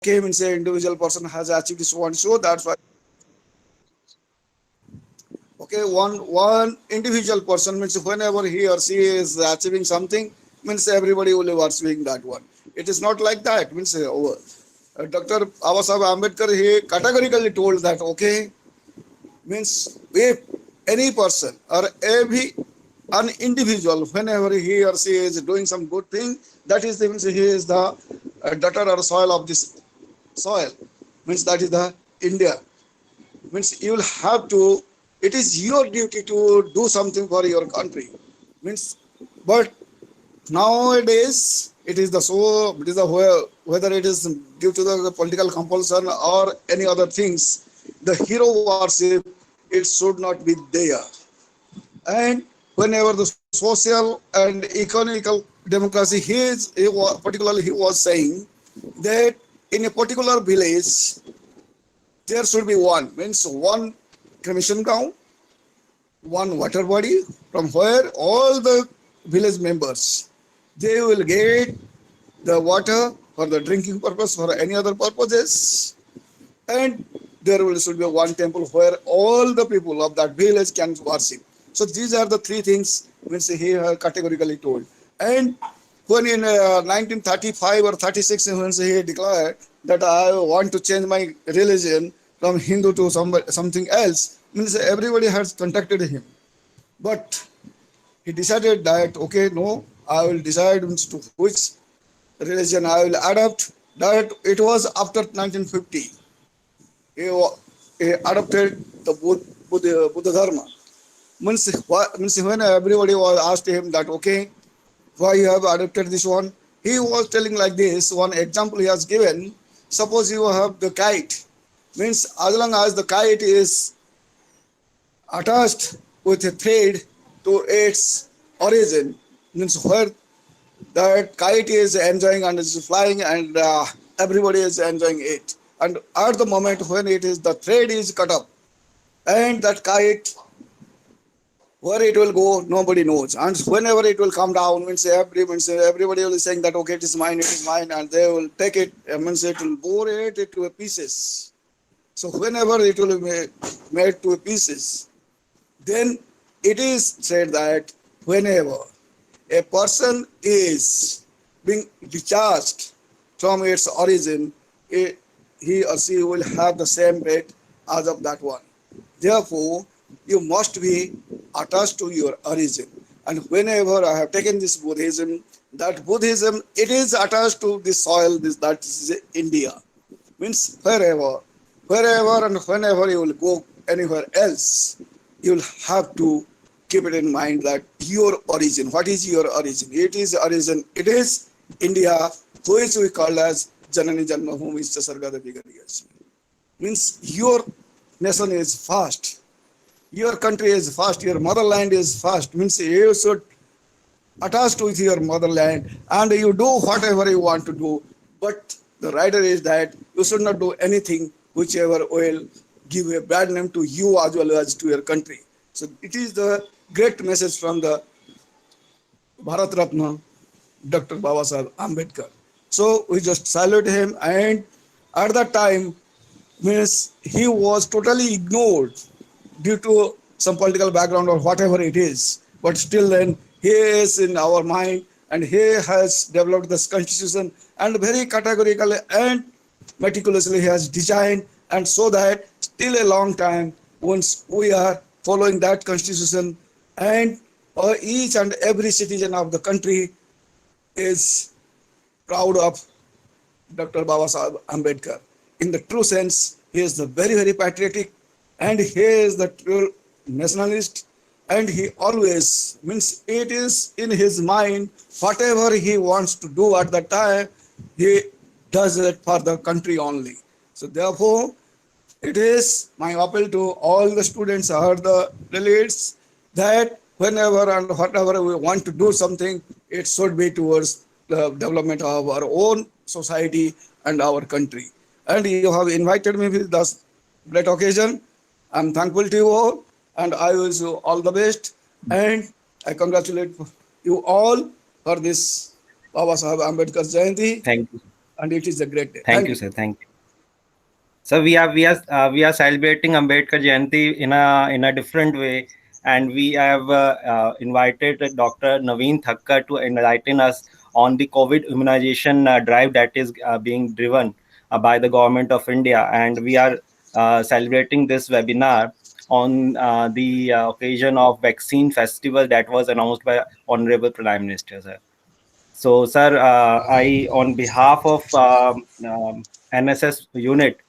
okay, means a individual person has achieved this one, so that's why. Okay, one individual person means whenever he or she is achieving something, means everybody will be worshiping that one. It is not like that. Means Dr. Babasaheb Ambedkar, he categorically told that, okay, means if any person or every an individual, whenever he or she is doing some good thing, that is the, means he is the daughter or soil of this soil. Means that is the India. Means you will have to. It is your duty to do something for your country. Means, but nowadays it is the so it is the whether it is due to the political compulsion or any other things, the hero worship, it should not be there. And whenever the social and economical democracy, particularly he was saying that in a particular village there should be one, means one cremation ground, one water body from where all the village members, they will get the water for the drinking purpose, for any other purposes, and there will should be one temple where all the people of that village can worship. So these are the three things which he categorically told. And when in 1935 or 36, when he declared that I want to change my religion from Hindu to something else, means everybody has contacted him. But he decided that, okay, no, I will decide to which religion I will adopt. That it was after 1950. He adopted the Buddha Dharma. Means when everybody was asked him that, okay, why you have adopted this one, he was telling like this. One example he has given: suppose you have the kite, means as long as the kite is attached with a thread to its origin, means where that kite is enjoying and is flying, and everybody is enjoying it. And at the moment when it is the thread is cut up, and that kite, where it will go, nobody knows. And whenever it will come down, means everybody will be saying that, okay, it is mine, and they will take it, means it will bore it into pieces. So whenever it will be made to pieces, then it is said that whenever a person is being discharged from its origin, he or she will have the same fate as of that one. Therefore, you must be attached to your origin. And whenever I have taken this Buddhism, that Buddhism, it is attached to the soil, that is India. Means wherever and whenever you will go anywhere else, you will have to keep it in mind that your origin. What is your origin? It is India, which we call as Janani Janmabhoomi Sargada Vigariyasi. Means your nation is fast. Your country is fast. Your motherland is fast. Means you should attach with your motherland and you do whatever you want to do. But the rider is that you should not do anything whichever will give a bad name to you as well as to your country. So it is the great message from the Bharat Ratna, Dr. Babasaheb Ambedkar. So we just salute him, and at that time, means he was totally ignored due to some political background or whatever it is. But still then, he is in our mind, and he has developed this constitution, and very categorically and meticulously he has designed, and so that still a long time, once we are following that constitution, and each and every citizen of the country is proud of Dr. Babasaheb Ambedkar. In the true sense, he is the very, very patriotic, and he is the true nationalist, and he always, means it is in his mind, whatever he wants to do at that time, he does it for the country only. So therefore, it is my appeal to all the students or the delegates that whenever and whatever we want to do something, it should be towards the development of our own society and our country. And you have invited me with this great occasion. I'm thankful to you all, and I wish you all the best. And I congratulate you all for this Babasaheb Ambedkar Jayanti. Thank you. and it is a great day. Thank Thank you, you. sir. Thank you. So we are celebrating Ambedkar Jayanti in a different way, and we have invited Dr. Naveen Thakkar to enlighten us on the COVID immunization drive that is being driven by the government of India, and we are celebrating this webinar on the occasion of vaccine festival that was announced by Honorable Prime Minister, sir. So, sir, I, on behalf of NSS unit,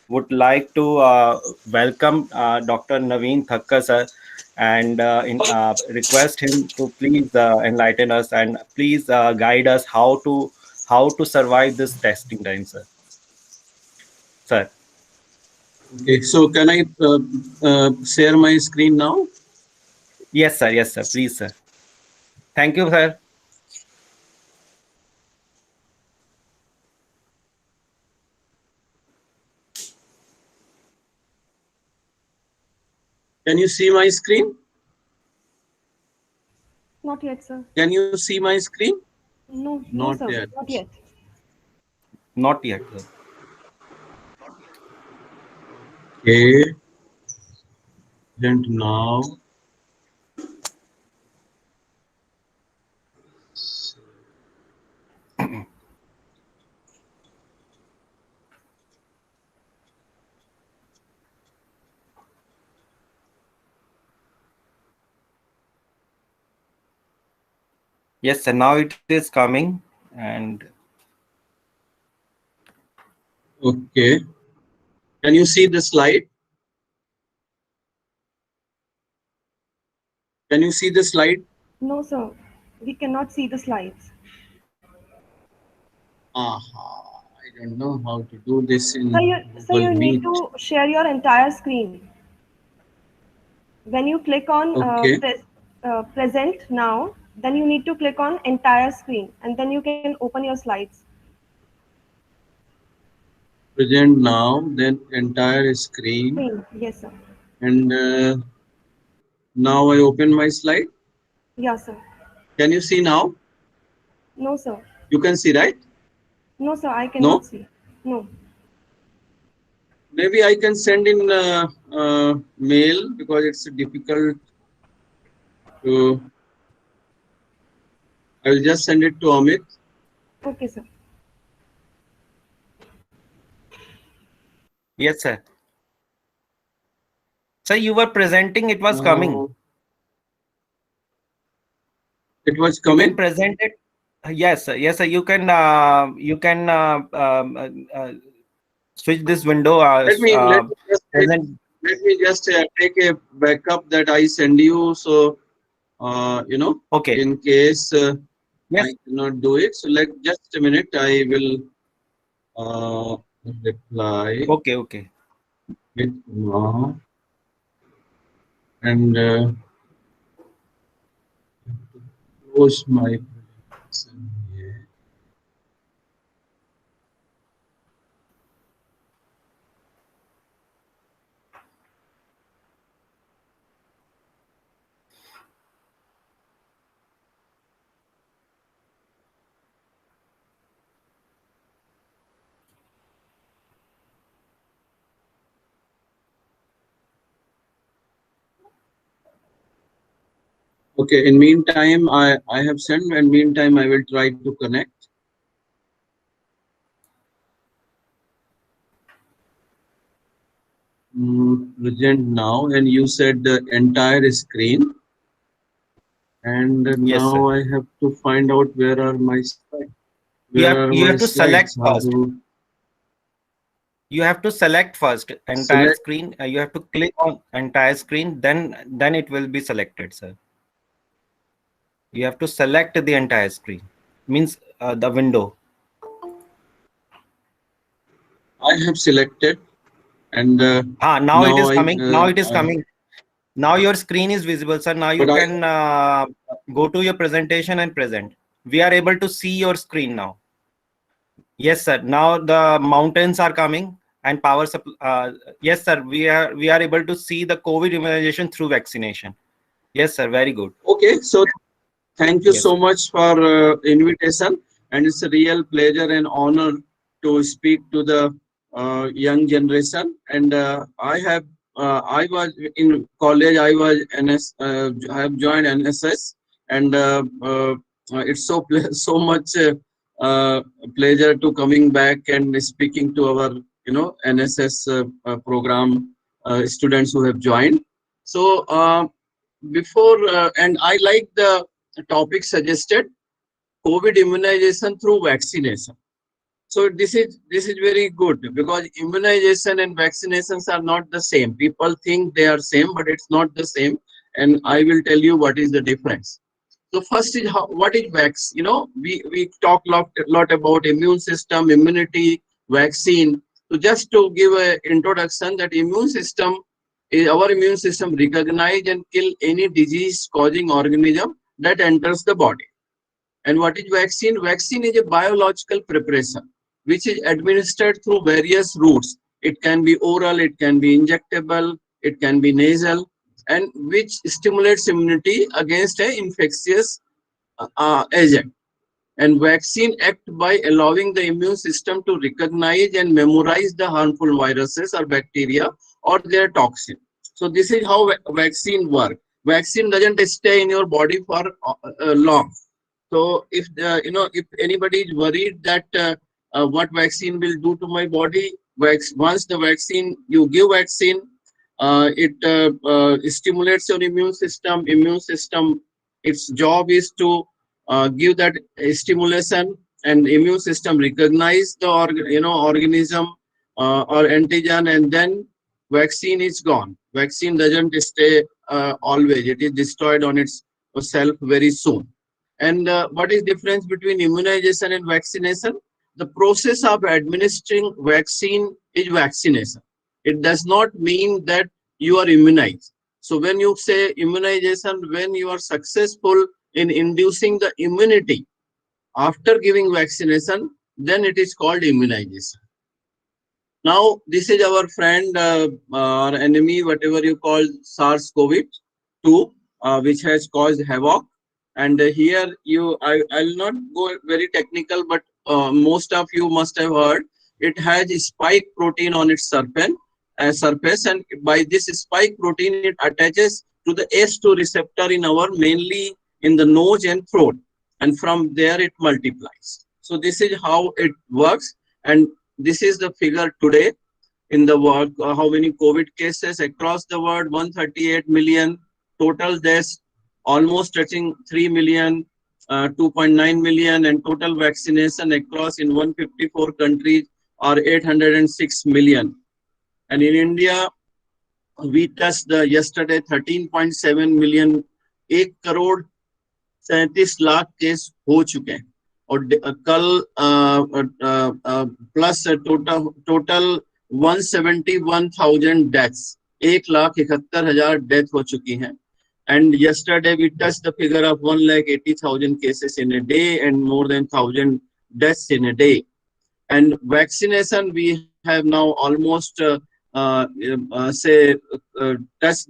would like to welcome Dr. Naveen Thakkar, sir, and request him to please enlighten us and please guide us how to survive this testing time, sir. Sir, Okay, so can I share my screen now? yes, sir, please, sir. Thank you, sir. Can you see my screen? Not yet, sir. Can you see my screen? No, no, Not sir. yet. Not yet. Not yet, sir. Okay, and now. Yes, sir. Now it is coming, and Okay, can you see the slide? Can you see the slide? No, sir. We cannot see the slides. I don't know how to do this in So Google you need Meet. to share your entire screen. When you click on Okay, present now, then you need to click on entire screen, and then you can open your slides. present now, then entire screen, Screen. Yes, sir. and now I open my slide. Yeah, sir. Can you see now? No, sir. You can see, right? No, sir. I cannot No? see. No. Maybe I can send in mail because it's difficult to. I will just send it to Amit. Okay, sir. yes, sir. Sir, you were presenting, it was coming. It was You can coming. present it. Yes, sir. Yes, sir. You can switch this window. Let me just Present. take a backup that I send you. So Okay. in case Yes. I cannot do it. So just a minute. I will reply Okay. Okay. with and close my presentation here. Okay. In meantime, I have sent. And meantime, I will try to connect. Present now, and you said the entire screen. And Yes, now sir. I have to find out where are my slides. Where are You my have to select slides? How first. to You have to select first entire select? screen. You have to click on entire screen. Then it will be selected, sir. You have to select the entire screen. Means the window. I have selected, and Now it now is coming. Now it is I coming. Now your screen is visible, sir. Now you but I can go to your presentation and present. We are able to see your screen now. Yes, sir. Now the mountains are coming and power supply. Yes, sir. We are able to see the COVID immunization through vaccination. Yes, sir. Very good. okay. So thank you Yes, so sir. much for invitation, and it's a real pleasure and honor to speak to the young generation. And I was in college. I was I have joined NSS, and it's so much uh, pleasure to coming back and speaking to our NSS program students who have joined. So before and I like the topic suggested, COVID immunization through vaccination. So this is very good because immunization and vaccinations are not the same. People think they are same, but it's not the same. And I will tell you what is the difference. So first is what is vax? We talk lot about immune system, immunity, vaccine. So just to give a introduction, that immune system is our immune system recognize and kill any disease causing organism that enters the body. And what is vaccine? Vaccine is a biological preparation which is administered through various routes. It can be oral, it can be injectable, it can be nasal, and which stimulates immunity against an infectious agent. And vaccine act by allowing the immune system to recognize and memorize the harmful viruses or bacteria or their toxin. So this is how vaccine work. Vaccine doesn't stay in your body for long. So if if anybody is worried that what vaccine will do to my body, once the vaccine you give vaccine, it stimulates your immune system. Immune system, its job is to give that stimulation, and immune system recognize the organism or antigen, and then vaccine is gone. Vaccine doesn't stay always; it is destroyed on its self very soon. And what is difference between immunization and vaccination? The process of administering vaccine is vaccination. It does not mean that you are immunized. So when you say immunization, when you are successful in inducing the immunity after giving vaccination, then it is called immunization. Now, this is our friend or enemy, whatever you call SARS-CoV-2, which has caused havoc. And here I'll not go very technical, but most of you must have heard it has a spike protein on its surface, and by this spike protein it attaches to the S2 receptor in our mainly in the nose and throat, and from there it multiplies. So this is how it works, and this is the figure today in the world. How many COVID cases across the world? 138 million. Total deaths almost touching 3 million, 2.9 million, and total vaccination across in 154 countries are 806 million. And in India, we touched the yesterday 13.7 million. 1 crore 37 lakh case हो चुके हैं, और कल plus total 171,000 deaths, 1,71,000 death हो चुकी हैं. And yesterday we touched the figure of 1,80,000 cases in a day and more than 1,000 deaths in a day. And vaccination, we have now almost touched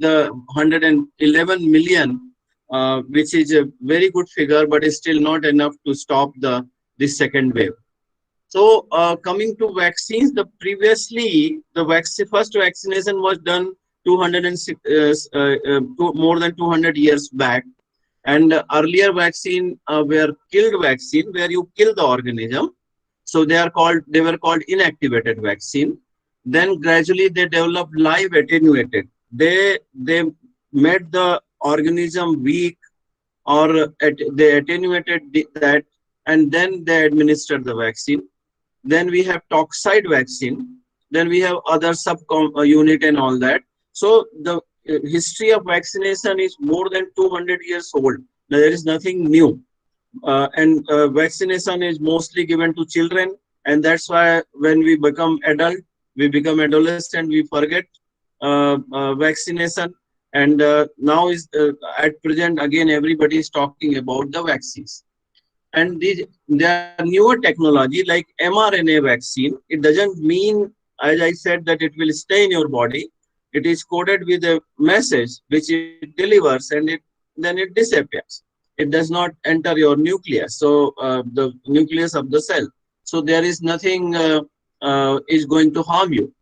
the 111 million, which is a very good figure, but is still not enough to stop this second wave. So coming to vaccines, previously the first vaccination was done 206 more than 200 years back, and earlier vaccine were killed vaccine, where you kill the organism. So they were called inactivated vaccine. Then gradually they developed live attenuated. They made the organism weak, or they attenuated that, and then they administered the vaccine. Then we have toxide vaccine. Then we have other sub unit and all that. So the history of vaccination is more than 200 years old. There is nothing new. And vaccination is mostly given to children, and that's why when we become adult, we become adolescent, we forget vaccination. And now is at present again everybody is talking about the vaccines. And there are newer technology like mRNA vaccine. It doesn't mean, as I said, that it will stay in your body. It is coded with a message which it delivers, and then it disappears. It does not enter your nucleus, so the nucleus of the cell. so there is nothing is going to harm you.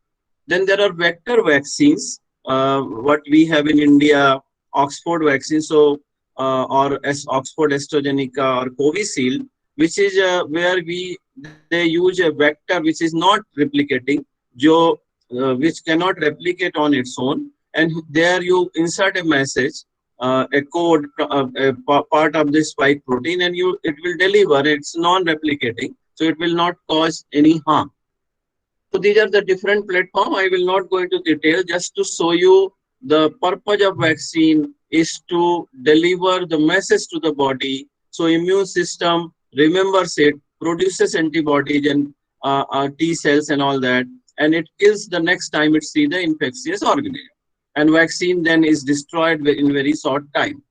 Then there are vector vaccines, what we have in India, Oxford vaccine, so or as Oxford AstraZeneca or Covishield, which is where they use a vector which is not replicating, jo, which cannot replicate on its own, and there you insert a message, a code, part of the spike protein, and it will deliver. It's non-replicating, so it will not cause any harm. So these are the different platform. I will not go into detail, just to show you the purpose of vaccine is to deliver the message to the body. So immune system remembers it, produces antibodies and T cells and all that, and it kills the next time it see the infectious organism. And vaccine then is destroyed in very short time.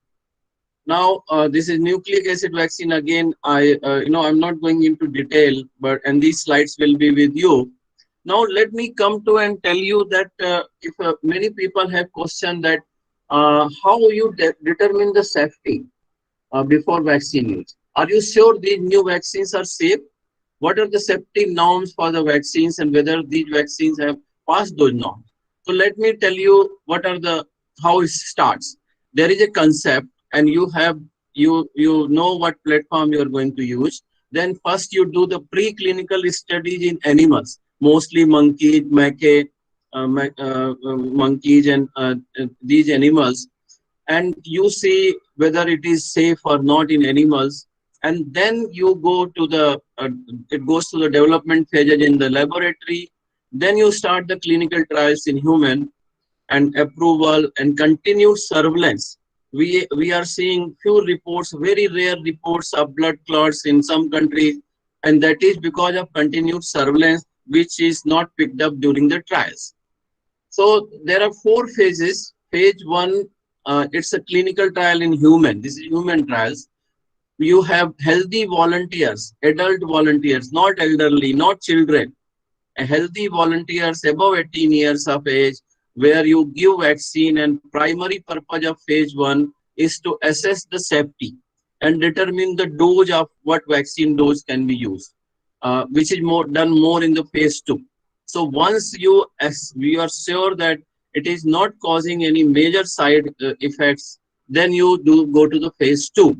Now, this is nucleic acid vaccine. Again, I'm not going into detail, but and these slides will be with you. Now, let me come to and tell you that if many people have questioned that how you determine the safety before vaccine use. Are you sure these new vaccines are safe? What are the safety norms for the vaccines and whether these vaccines have passed those norms? So let me tell you what are the how it starts. There is a concept, and you know what platform you are going to use. Then first you do the preclinical studies in animals, mostly monkeys, monkeys, and these animals, and you see whether it is safe or not in animals, and then you go to the it goes to the development phases in the laboratory. Then you start the clinical trials in human, and approval and continued surveillance. We are seeing few reports, very rare reports of blood clots in some countries, and that is because of continued surveillance, which is not picked up during the trials. So there are 4 phases. Phase one, it's a clinical trial in human. This is human trials. You have healthy volunteers, adult volunteers, not elderly, not children. A healthy volunteers above 18 years of age, where you give vaccine, and primary purpose of phase one is to assess the safety and determine the dose of what vaccine dose can be used, which is done more in the phase two. So once we are sure that it is not causing any major side effects, then you do go to the phase two,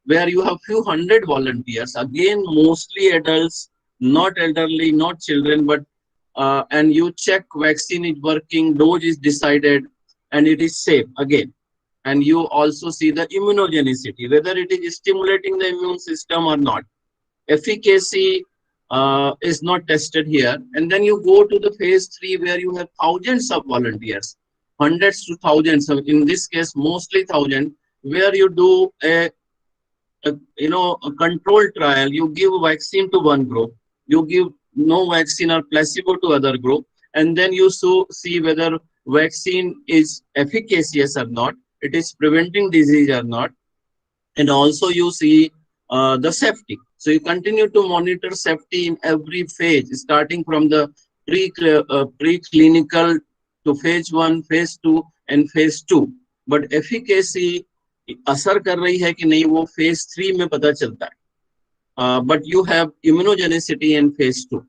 where you have few hundred volunteers, again mostly adults, not elderly, not children, but and you check vaccine is working, dose is decided, and it is safe again. And you also see the immunogenicity, whether it is stimulating the immune system or not. Efficacy is not tested here. And then you go to the phase three, where you have thousands of volunteers, hundreds to thousands, so in this case mostly thousand, where you do a controlled trial. You give vaccine to one group, you give no vaccine or placebo to other group, and then you see whether vaccine is efficacious or not, it is preventing disease or not, and also you see the safety. So you continue to monitor safety in every phase, starting from the preclinical to phase one, phase two, and phase two. But efficacy असर कर रही है कि नहीं, वो phase 3 में पता चलता है. But you have immunogenicity in phase 2.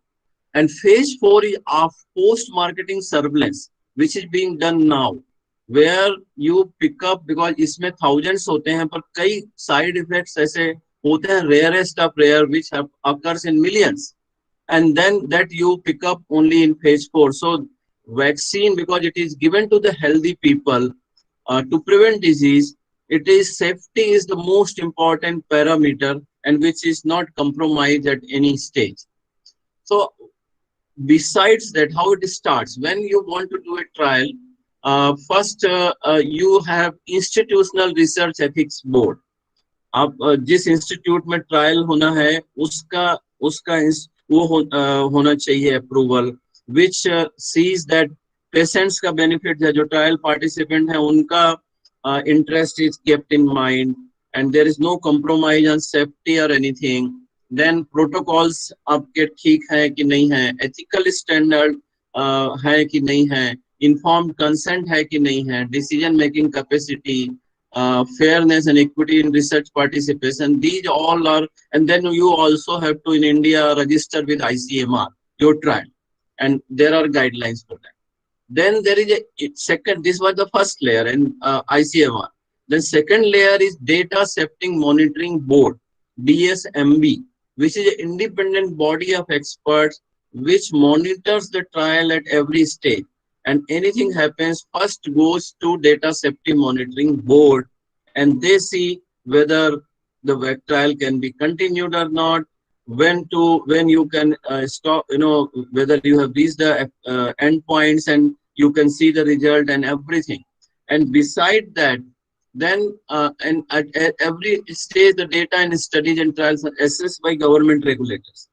And phase 4 is of post-marketing surveillance, which is being done now, where you pick up, because इसमें thousands होते हैं, पर कई side effects ऐसे होते हैं, rarest of rare, which occurs in millions. And then that you pick up only in phase 4. So vaccine, because it is given to the healthy people to prevent disease, it is safety is the most important parameter, and which is not compromised at any stage. So besides that, how it starts, when you want to do a trial, first you have institutional research ethics board. आप जिस institute में trial होना है उसका होना चाहिए approval, which sees that patients का benefit है, जो ट्रायल पार्टिसिपेंट है उनका interest is kept in mind, and there is no compromise on safety or anything. Then protocols आपके ठीक है कि नहीं है, ethical standard है कि नहीं है, informed consent है कि नहीं है, decision making capacity, fairness and equity in research participation. These all are, and then you also have to in India register with ICMR your trial, and there are guidelines for that. Then there is a second. This was the first layer in ICMR. Then second layer is Data Safety Monitoring Board (DSMB), which is an independent body of experts which monitors the trial at every stage. And anything happens first goes to Data Safety Monitoring Board, and they see whether the trial can be continued or not, when you can stop, whether you have reached the endpoints, and you can see the result and everything. And beside that, then and at every stage the data and studies and trials are assessed by government regulators.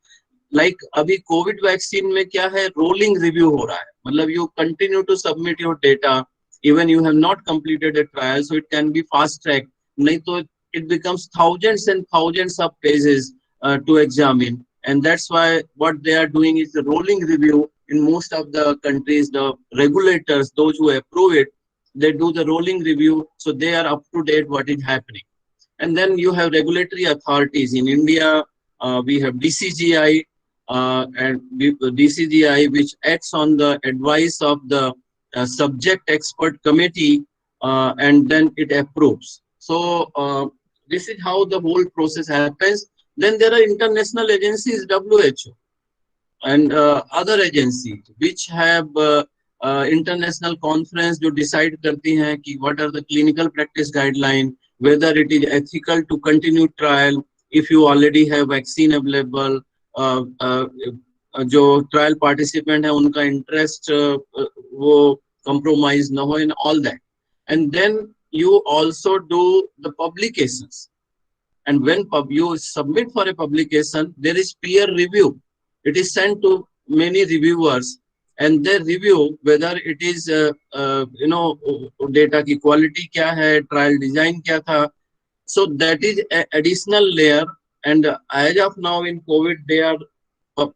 Like अभी Covid vaccine में क्या है, rolling review हो रहा है, मतलब you continue to submit your data even you have not completed a trial, so it can be fast track. नहीं तो it becomes thousands and thousands of pages to examine, and that's why what they are doing is the rolling review. In most of the countries, the regulators, those who approve it, they do the rolling review, so they are up to date what is happening. And then you have regulatory authorities in India. We have DCGI, DCGI, which acts on the advice of the subject expert committee, and then it approves. So this is how the whole process happens. Then there are international agencies, WHO and other agencies which have international conference जो decide करती हैं कि what are the clinical practice guideline, whether it is ethical to continue trial if you already have vaccine available, जो trial participant है उनका interest वो compromise ना हो, and all that. And then you also do the publications. And when you submit for a publication, there is peer review. It is sent to many reviewers, and they review whether it is, data की quality क्या है, trial design क्या था. So that is an additional layer. And as of now in COVID, they are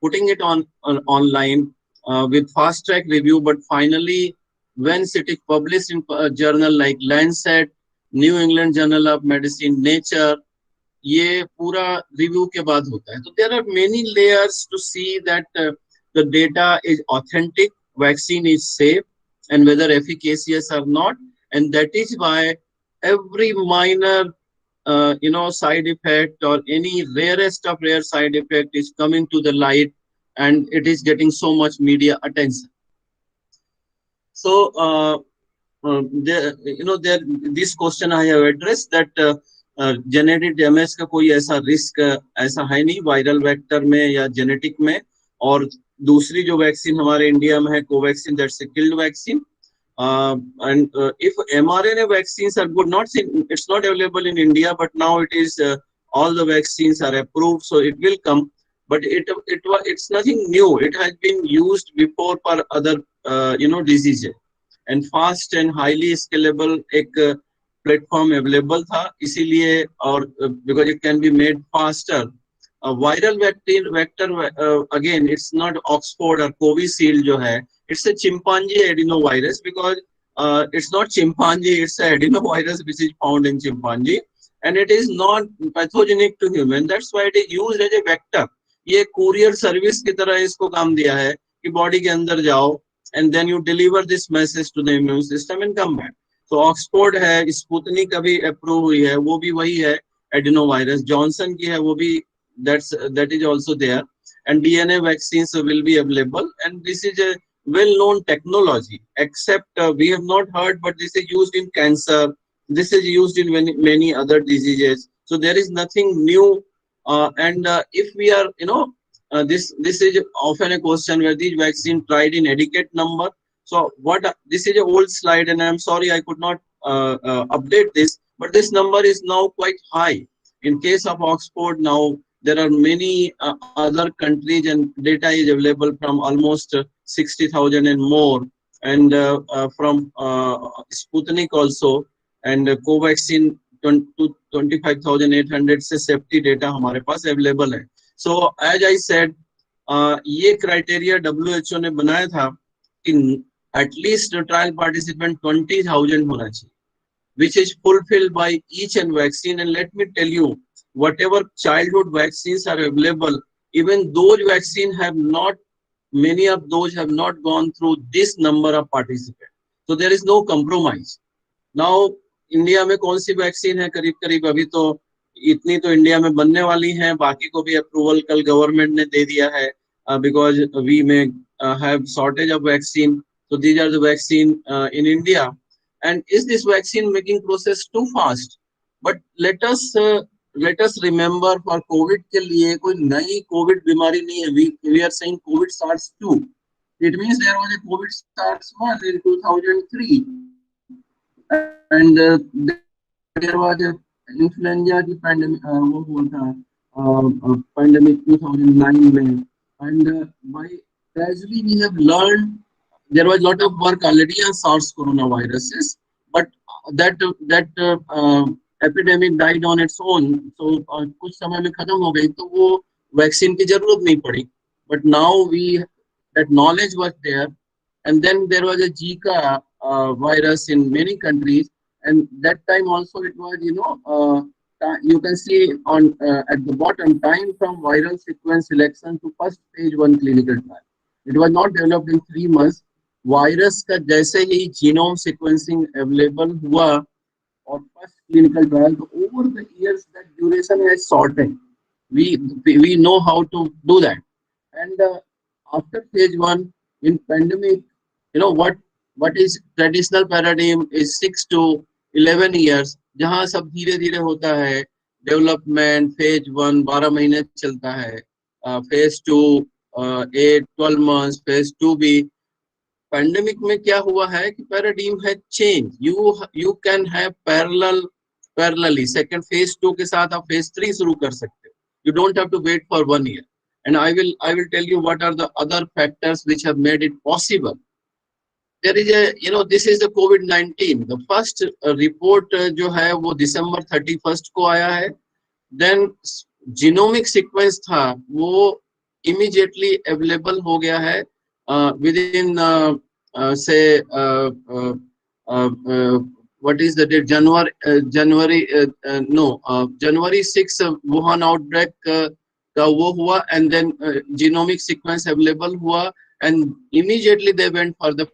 putting it on online with fast track review. But finally, once it is published in a journal like Lancet, New England Journal of Medicine, Nature, ये पूरा review के बाद होता है. तो there are many layers to see that the data is authentic, vaccine is safe, and whether efficacious or not. And that is why every minor side effect or any rarest of rare side effect is coming to the light, and it is getting so much media attention. So this question I have addressed, that genetic damage का कोई ऐसा risk ऐसा है नहीं viral vector में या genetic में. और दूसरी जो वैक्सीन हमारे इंडिया में है Covaxin, that's a killed vaccine. And if mRNA vaccines are good, it's not available in India, but now it is, all the vaccines are approved, so it will come. But it's nothing new. It has been used before for other diseases. And fast and highly scalable एक platform available था, इसीलिए, और because it can be made faster. Viral vector again it's not Oxford और Covishield जो है, it's a chimpanzee adeno virus, because it's not chimpanzee, it's a adenovirus which is found in chimpanzee, and it is not pathogenic to human. That's why it is used as a vector. ये courier service की तरह इसको काम दिया है कि body के अंदर जाओ, and then you deliver this message to the immune system and come back. तो ऑक्सफोर्ड है, स्पुतनिक अभी अप्रूव हुई है, वो भी वही है एडिनोवायरस. जॉनसन की है, वो भी that is also there. And DNA vaccines will be available, and this is a well-known technology, except we have not heard, but this is used in cancer, this is used in many other diseases. So there is nothing new. And if we are, this is often a question where these vaccine tried in adequate number. So this is an old slide, and I'm sorry I could not update this, but this number is now quite high. In case of Oxford, now there are many other countries, and data is available from almost 60,000 and more, and from Sputnik also, and Covaxin 25,800 से safety data हमारे पास available है. So as I said, ये criteria WHO ने बनाया था कि at least trial participant 20,000 होना चाहिए. which is fulfilled by each and vaccine. And let me tell you, whatever childhood vaccines are available, even those vaccines have not, many of those have not gone through this number of participants. So there is no compromise. Now India में कौन सी vaccine है, करीब करीब अभी तो इतनी तो India में बनने वाली हैं, बाकी को भी अप्रूवल कल गवर्नमेंट ने दे दिया है, बिकॉज वी में have shortage of vaccine. So these are the vaccine in India. And is this vaccine making process too fast? But let us remember, for COVID के लिए कोई नई COVID बीमारी नहीं है. We are saying COVID SARS 2. It means there was a COVID SARS 1 in 2003. And there was a influenza pandemic, वो हुआ था pandemic 2009 में. And by gradually we have learned, there was a lot of work already on SARS coronaviruses, but that epidemic died on its own. So कुछ समय में खत्म हो गई, तो वो वैक्सीन की जरूरत नहीं पड़ी. But now that knowledge was there, and then there was a Zika virus in many countries, and that time also it was, you can see on at the bottom, time from viral sequence selection to first phase 1 clinical trial. It was not developed in 3 months. Virus का जैसे ही genome sequencing available हुआ और first clinical trial, तो over the years that duration has shorted. we know how to do that. And after phase 1 in pandemic, what is traditional paradigm is 6 to 11 years, जहां सब धीरे धीरे होता है. Development phase 1 12 महीने चलता है, फेज 2 8 12 months, फेज 2 भी. पैंडेमिक में क्या हुआ है कि पैराडाइम है change. You can have parallelly second phase 2 के साथ आप फेज 3 शुरू कर सकते हो. You don't have to wait for 1 year. And I will tell you what are the other factors which have made it possible. There is this is the COVID-19. The first report जो है वो December 31st को आया है. Then genomic sequence था वो immediately available हो गया है within say what is the date, January 6 Wuhan outbreak का वो हुआ, and then genomic sequence available हुआ, and immediately they went for the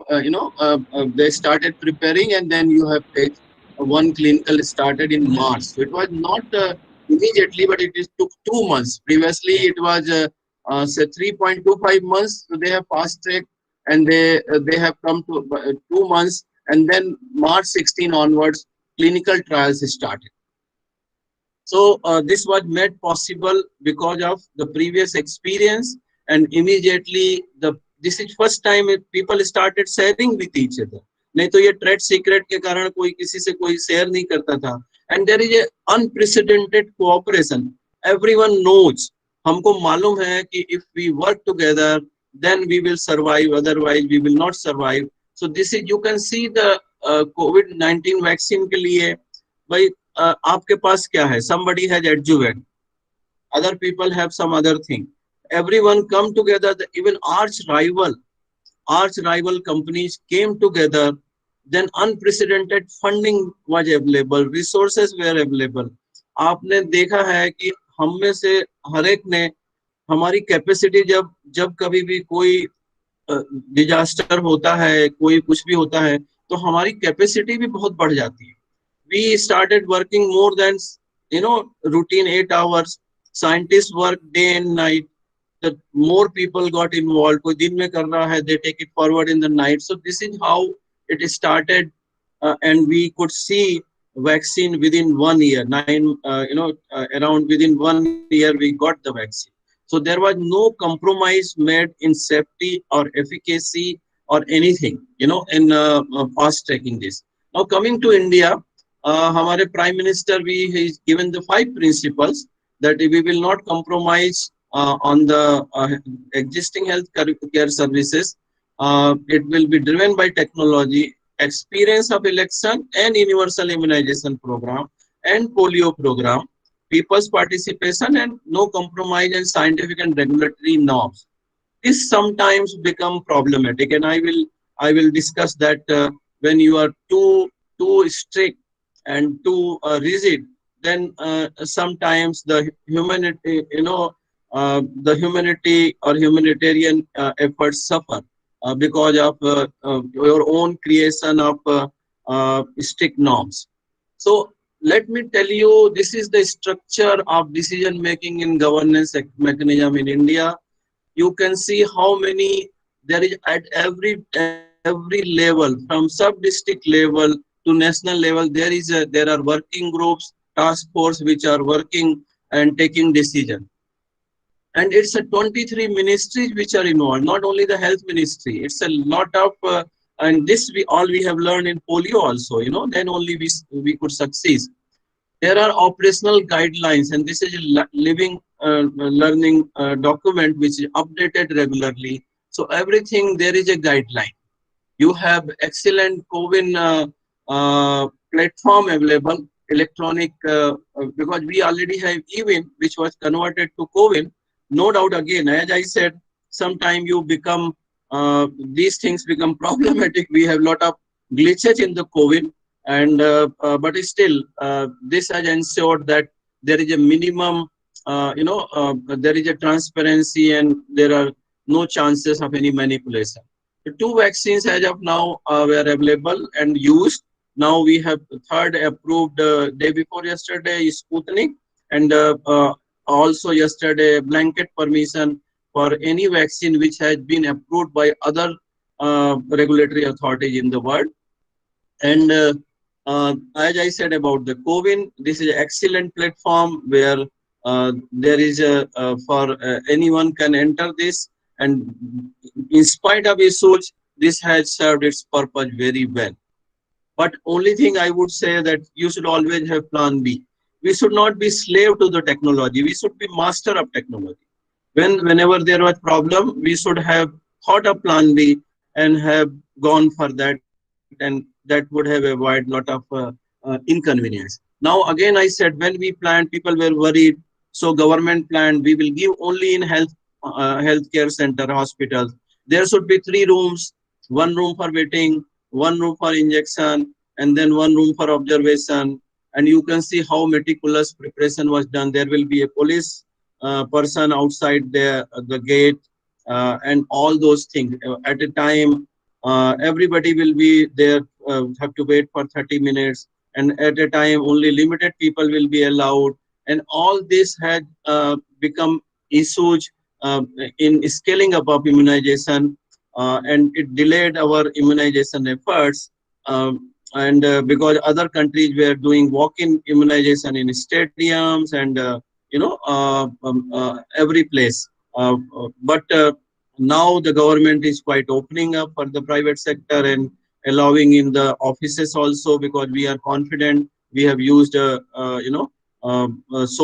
they started preparing, and then you have phase 1 clinical started in March. So it was not immediately, but it took 2 months. Previously it was say 3.25 months. So they have fast tracked, and they have come to 2 months, and then March 16 onwards clinical trials started. So this was made possible because of the previous experience, and immediately this is first time people started sharing with each other. नहीं तो ये trade secret के कारण कोई किसी से कोई share नहीं करता था. And there is a unprecedented cooperation. Everyone knows. हमको मालूम है कि if we work together, then we will survive. Otherwise, we will not survive. So this is, you can see the COVID-19 vaccine के लिए भाई आपके पास क्या है? Somebody has adjuvant. Other people have some other thing. Everyone come together. Even arch rival companies came together. Then unprecedented funding was available. Resources were available. आपने देखा है कि हम में से हर एक ने हमारी कैपेसिटी जब कभी भी कोई डिजास्टर होता है, कोई कुछ भी होता है, तो हमारी कैपेसिटी भी बहुत बढ़ जाती है. We started working more than routine 8 hours. Scientists work day and night. The more people got involved. कोई दिन में कर रहा है, they take it forward in the night. So this is how it started, and we could see vaccine within 1 year. Around within 1 year we got the vaccine. So there was no compromise made in safety or efficacy or anything, in fast tracking this. Now coming to India, हमारे Prime Minister he's given the 5 principles that we will not compromise on the existing health care services. It will be driven by technology, experience of election and universal immunization program and polio program, people's participation, and no compromise in scientific and regulatory norms. This sometimes become problematic, and I will discuss that when you are too strict and too rigid, then sometimes the humanity, the humanity or humanitarian efforts suffer because of your own creation of strict norms. So let me tell you, this is the structure of decision making in governance mechanism in India. You can see how many there is at every level, from sub district level to national level. There are working groups, task force which are working and taking decision. And it's a 23 ministries which are involved, not only the health ministry. It's a lot of and this we have learned in polio also. Then only we could succeed. There are operational guidelines, and this is a living learning document which is updated regularly. So everything there is a guideline. You have excellent CoWIN platform available, electronic, because we already have EWIN, which was converted to CoWIN. No doubt, again, as I said, sometime you become, these things become problematic. We have a lot of glitches in the CoWIN, and but still, this has ensured that there is a minimum, there is a transparency and there are no chances of any manipulation. The two vaccines as of now were available and used. Now we have the third approved day before yesterday is Sputnik, and also yesterday blanket permission for any vaccine which has been approved by other regulatory authorities in the world. And as I said about the CoWIN, this is an excellent platform where there is a for anyone can enter this, and in spite of issues, this has served its purpose very well. But only thing I would say that you should always have plan B. We should not be slave to the technology. We should be master of technology. Whenever there was problem, we should have thought of plan B and have gone for that, and that would have avoided lot of inconvenience. Now again, I said when we planned, people were worried. So government planned we will give only in healthcare center, hospitals. There should be 3 rooms, one room for waiting, one room for injection, and then one room for observation. And you can see how meticulous preparation was done. There will be a police person outside the gate, and all those things. At a time, everybody will be there, have to wait for 30 minutes. And at a time, only limited people will be allowed. And all this had become issues in scaling up of immunization, and it delayed our immunization efforts. And because other countries were doing walk-in immunization in stadiums and every place, but now the government is quite opening up for the private sector and allowing in the offices also, because we are confident we have used so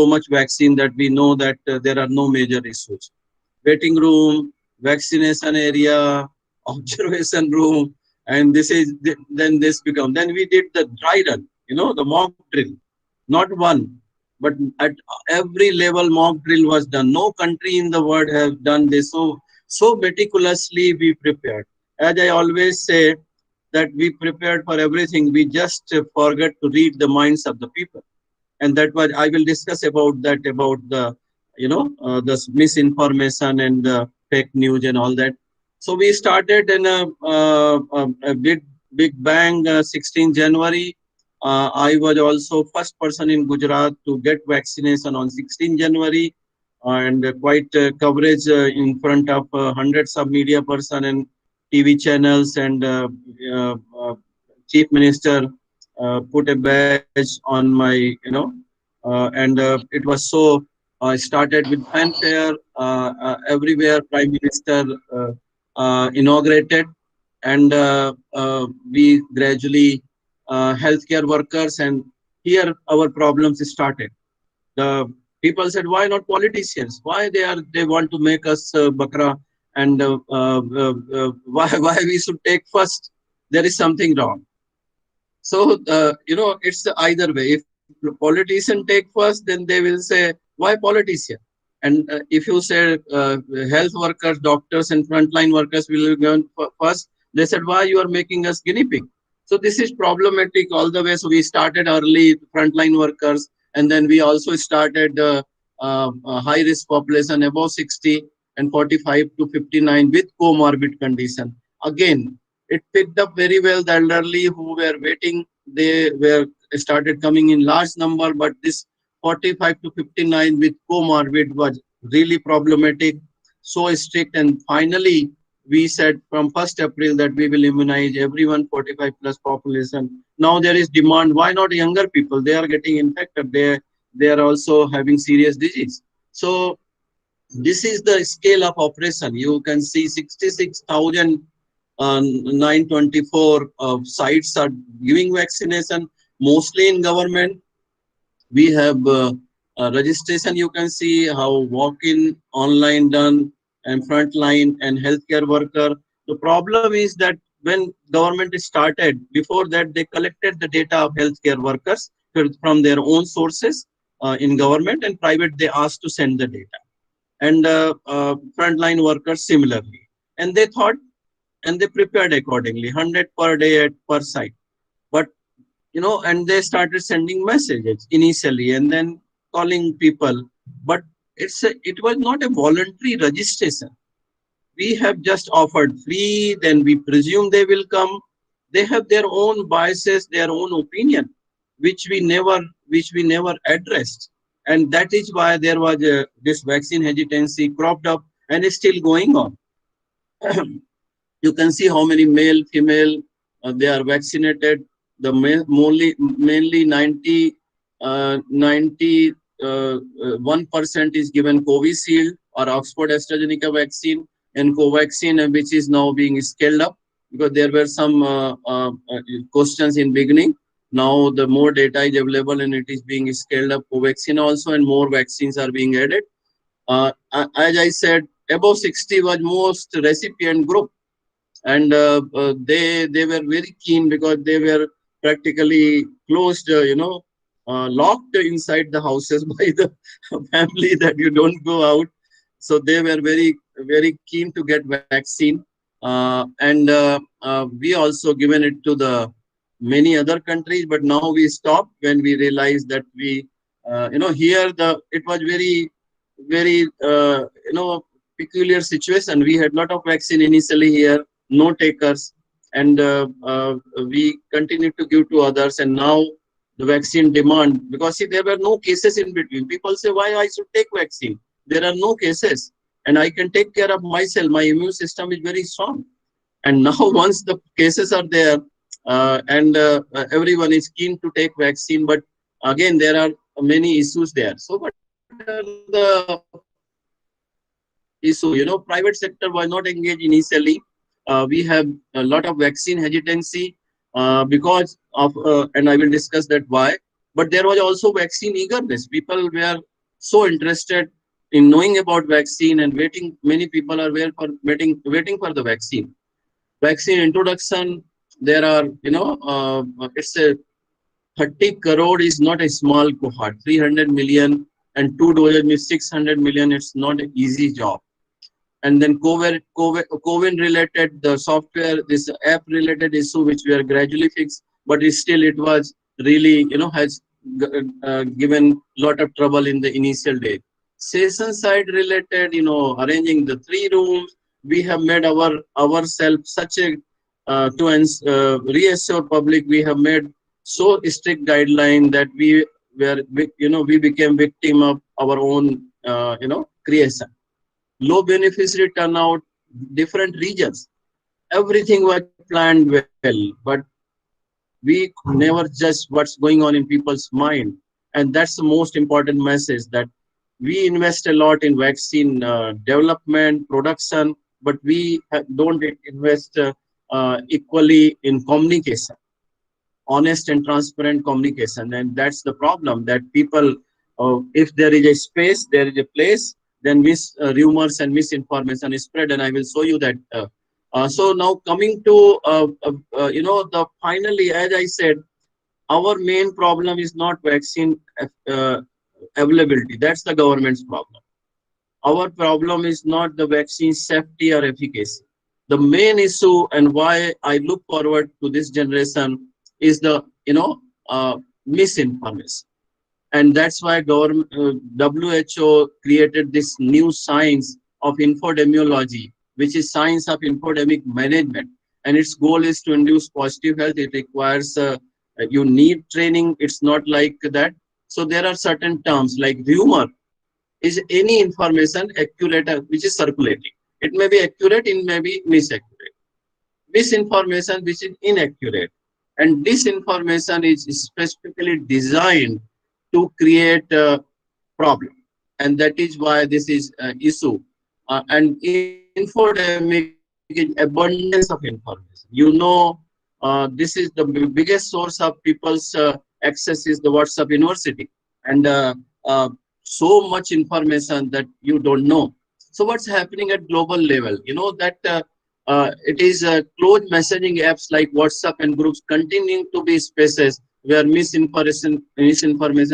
much vaccine that we know that there are no major issues. Waiting room, vaccination area, observation room, and this is then this become. Then we did the dry run, the mock drill, not one, but at every level mock drill was done. No country in the world has done this so meticulously. We prepared. As I always say, that we prepared for everything. We just forgot to read the minds of the people, and that was I will discuss about that, about the the misinformation and the fake news and all that. So we started in a big bang, 16 January. I was also first person in Gujarat to get vaccination on 16 January, and quite coverage in front of hundreds of media person and TV channels, and Chief Minister put a badge on my, and it was so started with fanfare everywhere. Prime Minister inaugurated, and we gradually healthcare workers, and here our problems started. The people said, why not politicians? Why they want to make us bakra, and why we should take first? There is something wrong. So it's either way. If politician take first, then they will say, why politician? And if you say health workers, doctors, and frontline workers will go first, they said, why you are making us guinea pig? So this is problematic all the way. So we started early frontline workers, and then we also started high risk population above 60 and 45 to 59 with comorbid condition. Again, it picked up very well. The elderly who were waiting, they were started coming in large number, but this 45 to 59 with comorbid was really problematic, so strict. And finally we said from 1st April that we will immunize everyone 45 plus population. Now there is demand. Why not younger people? They are getting infected. They are also having serious disease. So this is the scale of operation. You can see 66,924 sites are giving vaccination, mostly in government. We have registration. You can see how walk-in, online done, and frontline and healthcare worker. The problem is that when government started, before that they collected the data of healthcare workers from their own sources in government, and private they asked to send the data, and frontline workers similarly. And they thought, and they prepared accordingly, 100 per day at per site. But and they started sending messages initially and then calling people. But it was not a voluntary registration. We have just offered free, then we presume they will come. They have their own biases, their own opinion, which we never addressed. And that is why there was this vaccine hesitancy cropped up and is still going on. You can see how many male, female, they are vaccinated. The mainly 91% is given Covishield or Oxford AstraZeneca vaccine, and Covaxin, which is now being scaled up because there were some questions in beginning. Now the more data is available and it is being scaled up, Covaxin also, and more vaccines are being added. As I said, above 60 was most recipient group, and they were very keen because they were practically closed, locked inside the houses by the family that you don't go out. So they were very keen to get vaccine, and we also given it to the many other countries. But now we stopped when we realized that here it was very peculiar situation. We had lot of vaccine initially here, no takers, and we continued to give to others. And now the vaccine demand, because see, there were no cases in between. People say, why I should take vaccine? There are no cases, and I can take care of myself. My immune system is very strong. And now once the cases are there, and everyone is keen to take vaccine, but again there are many issues there. So what are the issue? Private sector was not engaged initially. We have a lot of vaccine hesitancy because of, and I will discuss that why. But there was also vaccine eagerness. People were so interested in knowing about vaccine and waiting. Many people are waiting for the vaccine. Vaccine introduction. There are, it's a 30 crore is not a small cohort. 300 million and 2 doses means 600 million. It's not an easy job. And then COVID related, the software, this app related issue, which we are gradually fixed, but it was really, has given lot of trouble in the initial day. Session side related, arranging the 3 rooms, we have made ourselves such a, to reassure public, we have made so strict guideline that we became victim of our own, creation. Low beneficiary turnout, different regions. Everything was planned well, but we never judge what's going on in people's mind. And that's the most important message, that we invest a lot in vaccine development, production, but we don't invest equally in communication, honest and transparent communication. And that's the problem, that people, if there is a space, there is a place, then rumors and misinformation is spread, and I will show you that. So now coming to the finally, as I said, our main problem is not vaccine availability. That's the government's problem. Our problem is not the vaccine safety or efficacy. Our problem is the vaccine eagerness. People were so interested in knowing about vaccine and waiting for the vaccine. But now we stopped when we realized that our vaccine demand, because see, there were no cases in between. People say, why I should take vaccine? There are no cases. And now once the cases are there, The main issue and why I look forward to this generation is the misinformation, and that's why government, WHO created this new science of infodemiology, which is science of infodemic management, and its goal is to induce positive health. It requires you need training. It's not like that. So there are certain terms like rumor is any information accurate which is circulating. It may be accurate, it may be misaccurate. Misinformation which is inaccurate, and disinformation is specifically designed to create a problem, and that is why this is issue. And infodemic is abundance of information. This is the biggest source of people's access is the WhatsApp University, and so much information that you don't know. So what's happening at global level? You know that it is closed messaging apps like WhatsApp and groups continuing to be spaces where misinformation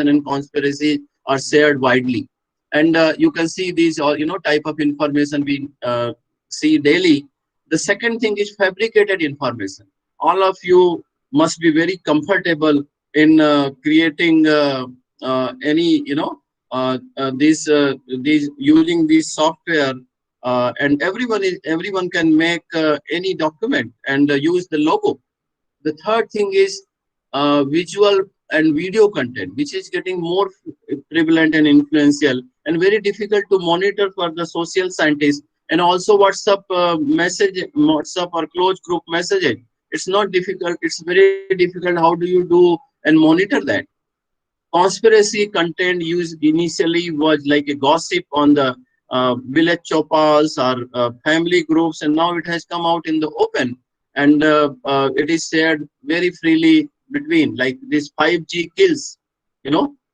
and conspiracy are shared widely. And you can see these all type of information we see daily. The second thing is fabricated information. All of you must be very comfortable in creating any these using this software, and everyone can make any document and use the logo. The third thing is visual and video content, which is getting more prevalent and influential and very difficult to monitor for the social scientists. And also WhatsApp or closed group messaging. It's not difficult. It's very difficult. How do you do and monitor that? Conspiracy content used initially was like a gossip on the village chopals or family groups, and now it has come out in the open, and it is shared very freely between like this 5G kills,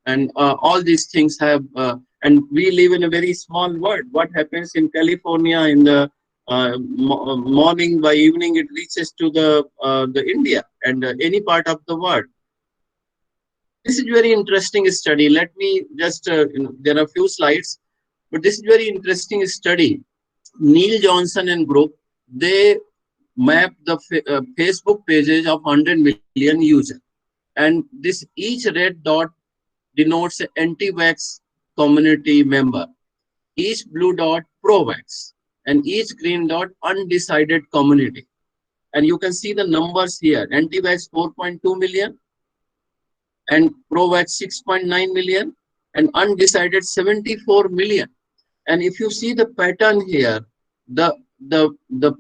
and all these things have, and we live in a very small world. What happens in California in the morning, by evening it reaches to the India and any part of the world. This is very interesting study. Let me just, there are a few slides, but this is very interesting study. Neil Johnson and group, they map the Facebook pages of 100 million users. And this each red dot denotes an anti-vax community member, each blue dot pro-vax, and each green dot undecided community. And you can see the numbers here. Anti-vax 4.2 million, and pro-vax 6.9 million, and undecided 74 million. And if you see the pattern here, the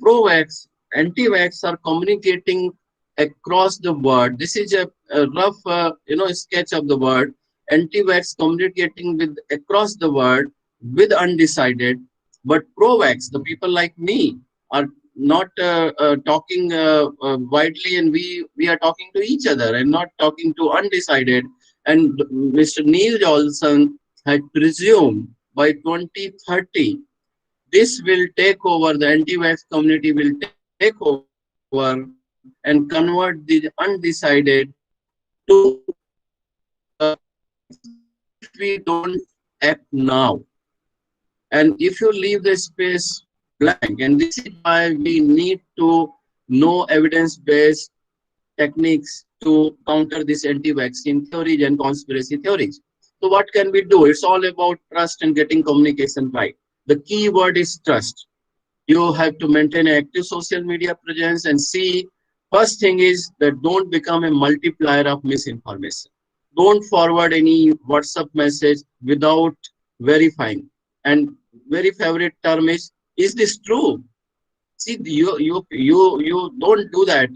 pro-vax, anti-vax are communicating across the world. This is a rough sketch of the world. Anti-vax communicating with across the world with undecided, but pro-vax, the people like me, are not talking widely, and we are talking to each other and not talking to undecided. And Mr. Neil Johnson had presumed by 2030 this will take over, the anti-vax community will take over and convert the undecided to if we don't act now. And if you leave the space blank, and this is why we need to know evidence-based techniques to counter this anti-vaccine theories and conspiracy theories. So what can we do? It's all about trust and getting communication right. The key word is trust. You have to maintain an active social media presence and see. First thing is that don't become a multiplier of misinformation. Don't forward any WhatsApp message without verifying. And very favorite term is this true? See, you don't do that.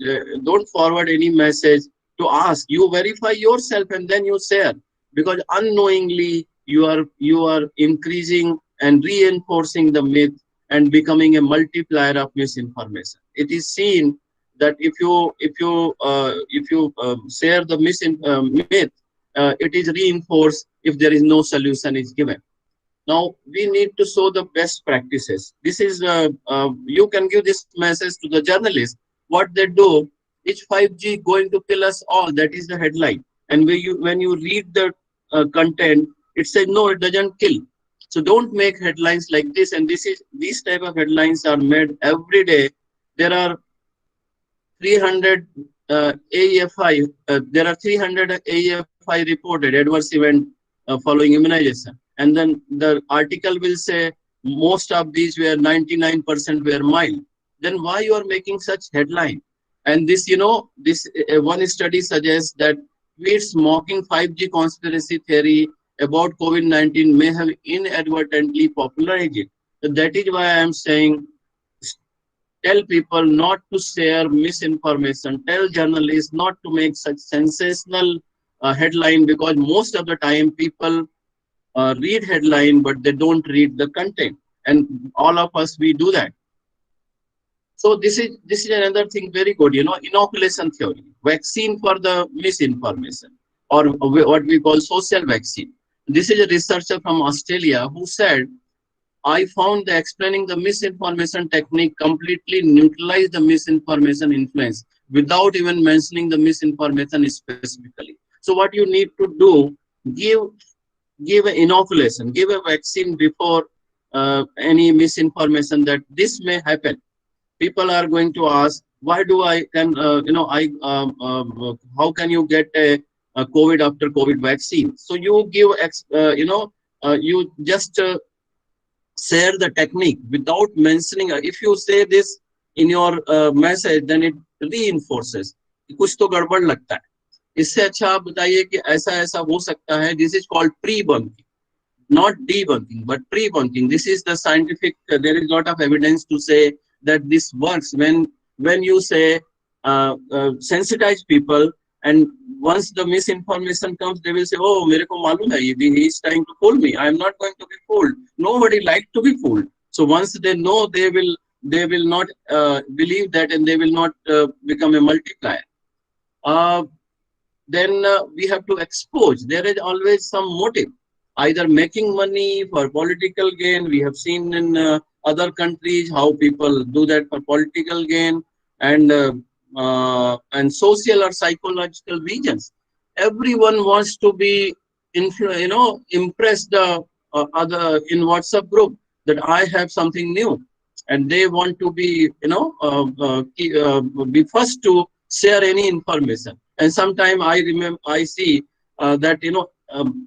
Don't forward any message to ask. You verify yourself and then you share, because unknowingly you are increasing and reinforcing the myth and becoming a multiplier of misinformation. It is seen that if you share the myth, it is reinforced if there is no solution is given. Now we need to show the best practices. This is you can give this message to the journalists. What they do is 5G going to kill us all. That is the headline. And when you read the content, it says no, it doesn't kill. So don't make headlines like this. And these type of headlines are made every day there are 300 AEFI, there are 300 AEFI reported adverse event following immunization. And then the article will say most of these were 99% were mild. Then why you are making such headline? And this, this one study suggests that tweets mocking 5G conspiracy theory about COVID-19 may have inadvertently popularized it. So that is why I am saying tell people not to share misinformation, tell journalists not to make such sensational headline, because most of the time people read headline but they don't read the content, and all of us we do that. So this is another thing very good, inoculation theory, vaccine for the misinformation, or what we call social vaccine. This is a researcher from Australia who said, I found that explaining the misinformation technique completely neutralized the misinformation influence without even mentioning the misinformation specifically. So what you need to do, give give an inoculation, give a vaccine before any misinformation that this may happen. People are going to ask, why do I can how can you get a COVID after COVID vaccine? So you give you just share the technique without mentioning. If you say this in your message, then it reinforces. कुछ तो गड़बड़ लगता है. इससे अच्छा आप बताइए कि ऐसा ऐसा हो सकता है. This is called pre-bunking, not debunking, but pre-bunking. This is the scientific. There is a lot of evidence to say that this works when you say sensitize people, and once the misinformation comes, they will say, "Oh, मेरे को मालूम है, he is trying to fool me. I am not going to be fooled." Nobody likes to be fooled. So once they know, they will not believe that, and they will not become a multiplier. Then we have to expose. There is always some motive, either making money for political gain. We have seen in other countries how people do that for political gain, and social or psychological reasons. Everyone wants to be, impress the other in WhatsApp group that I have something new, and they want to be, be first to share any information. And sometimes I see that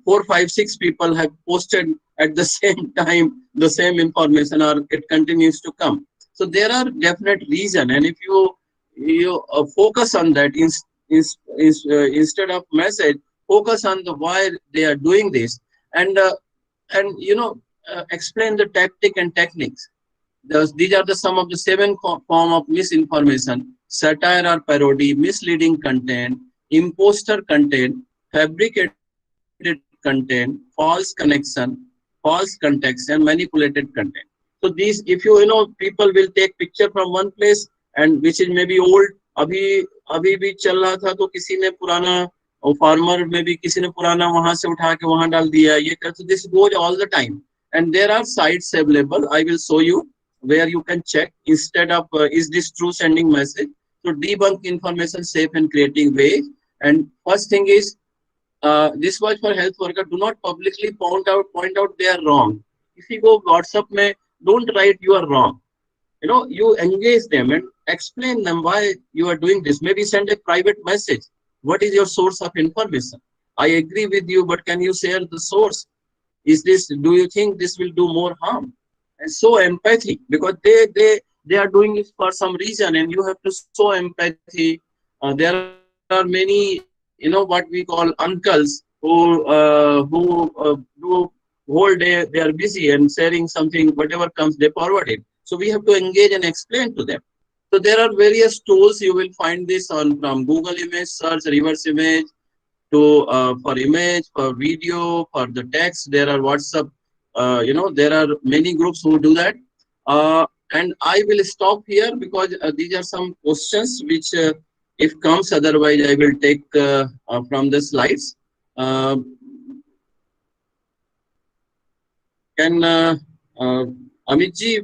4, 5, 6 people have posted at the same time the same information, or it continues to come. So there are definite reason, and if you focus on that instead of message, focus on the why they are doing this, and explain the tactic and techniques. These are some of the 7 form of misinformation: satire or parody, misleading content, imposter content, fabricated content, false connection, false context, and manipulated content. So these, if people will take picture from one place and which is maybe old, अभी भी चल रहा था तो किसी ने पुराना, और फार्मर में भी किसी ने पुराना वहां से उठा के वहां डाल दिया, ये कर. So this goes all the time, and there are sites available. I will show you where you can check instead of is this true sending message. So debunk information safe and creative way. And first thing is this was for health worker. Do not publicly point out they are wrong. If you go WhatsApp mein, don't write you are wrong. You engage them and explain them why you are doing this. Maybe send a private message. What is your source of information? I agree with you, but can you share the source? Do you think this will do more harm? And show empathy, because they are doing it for some reason, and you have to show empathy. There are many, what we call uncles who whole day they are busy and sharing something, whatever comes they forward it. So we have to engage and explain to them. So there are various tools. You will find this from Google image search, reverse image, to for image, for video, for the text. There are WhatsApp. There are many groups who do that. And I will stop here because these are some questions which, if comes, otherwise I will take from the slides. Can Amit ji,